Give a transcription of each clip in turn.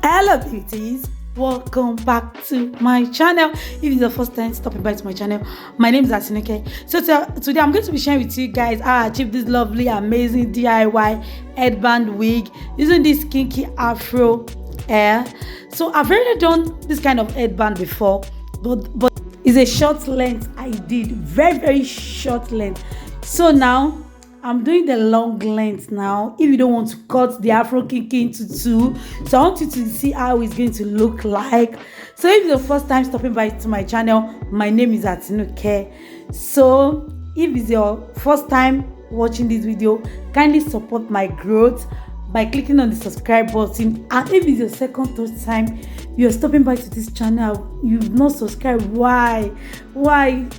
Hello beauties, welcome back to my channel. If it's the first time stopping by to my channel, my name is Atinúkẹ́. So today I'm going to be sharing with you guys how I achieved this lovely amazing DIY headband wig using this kinky afro hair. So I've already done this kind of headband before, but it's a short length. I did very short length. So now I'm doing the long length now. If you don't want to cut the afro kinky into two, so I want you to see how it's going to look like. So if it's the first time stopping by to my channel, my name is Atinúkẹ́. So if it's your first time watching this video, kindly support my growth by clicking on the subscribe button. And if it's your second, third time you're stopping by to this channel, you've not subscribed, why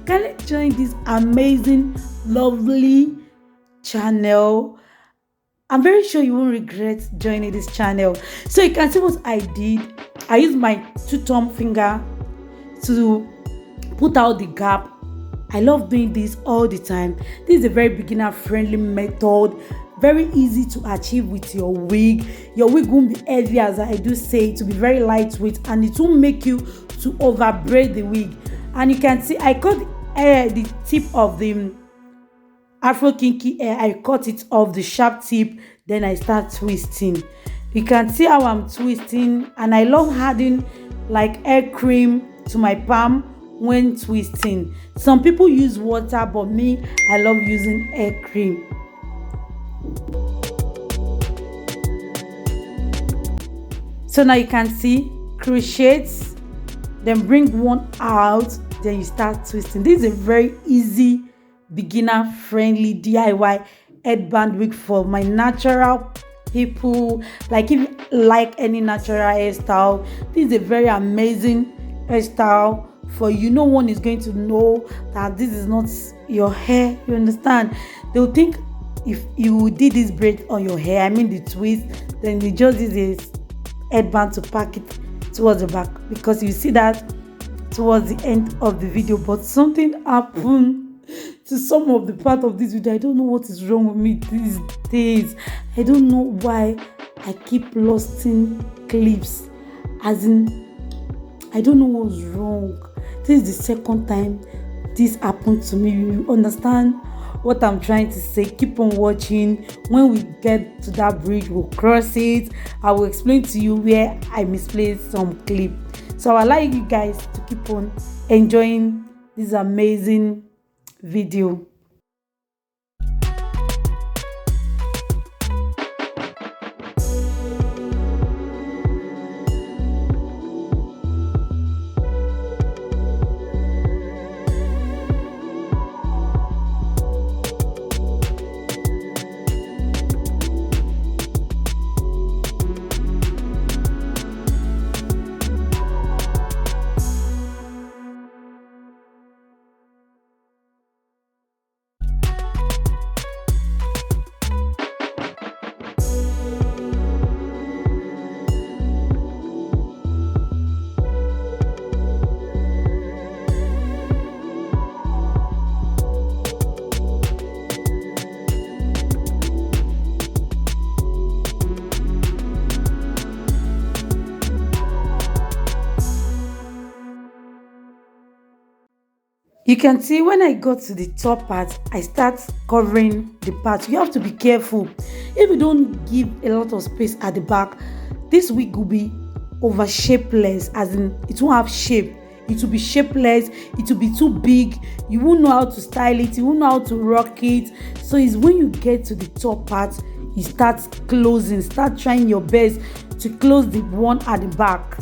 kindly join this amazing, lovely channel. I'm very sure you won't regret joining this channel. So you can see what I did. I used my two thumb finger to put out the gap. I love doing this all the time. This is a very beginner friendly method, very easy to achieve with your wig. Your wig won't be heavy, as I do say, to be very lightweight, and it won't make you to over braid the wig. And you can see I cut the tip of the afro kinky hair. I cut it off the sharp tip, then I start twisting. You can see how I'm twisting, and I love adding like hair cream to my palm when twisting. Some people use water, but me, I love using hair cream. So now you can see crochet, then bring one out, then you start twisting. This is a very easy beginner friendly DIY headband wig for my natural people. Like if you like any natural hairstyle, this is a very amazing hairstyle for you. No one is going to know that this is not your hair. You understand? They'll think if you did this braid on your hair, I mean the twist, then you just use this headband to pack it towards the back, because you see that towards the end of the video. But something happened to some of the part of this video. I don't know what is wrong with me these days. I don't know why I keep losing clips, as in I don't know what's wrong. This is the second time this happened to me. You understand what I'm trying to say? Keep on watching. When we get to that bridge, we'll cross it. I will explain to you where I misplaced some clip. So I like you guys to keep on enjoying this amazing video. You can see when I got to the top part, I start covering the part. You have to be careful. If you don't give a lot of space at the back, this wig will be over shapeless, as in it won't have shape. It will be shapeless. It will be too big. You won't know how to style it. You won't know how to rock it. So it's when you get to the top part, you start closing. Start trying your best to close the one at the back.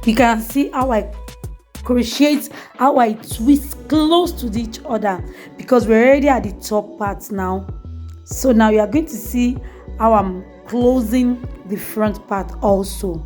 You can see how I crochet, how I twist close to each other, because we're already at the top part now. So now you are going to see how I'm closing the front part also.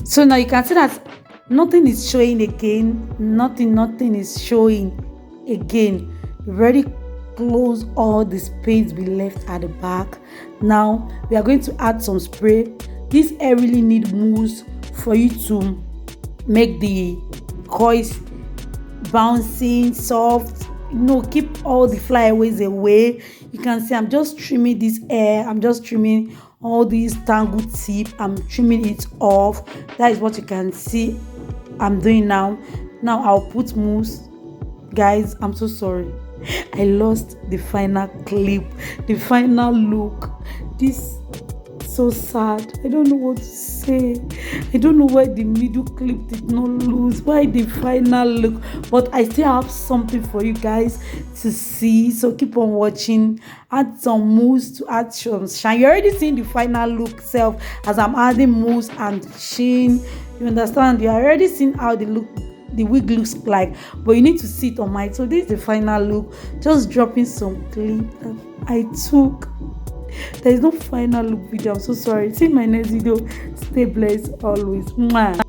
So now you can see that nothing is showing again. Nothing is showing again. We've already closed all the space we left at the back. Now we are going to add some spray. This hair really need mousse for you to make the coils bouncing, soft, keep all the flyaways away. You can see I'm just trimming this hair. I'm just trimming all these tangled tip. I'm trimming it off. That is what you can see I'm doing now. Now I'll put mousse. Guys, I'm so sorry. I lost the final clip, the final look. This so sad. I don't know what to say. I don't know why the middle clip did not lose, why the final look, but I still have something for you guys to see, so keep on watching. Add some mousse to add some shine. You're already seeing the final look self as I'm adding mousse and sheen. You understand? You're already seeing how the wig looks like, but you need to see it on my. So this is the final look. Just dropping some clip that I took. There is no final look video. I'm so sorry. See my next video. Stay blessed always. Mwah.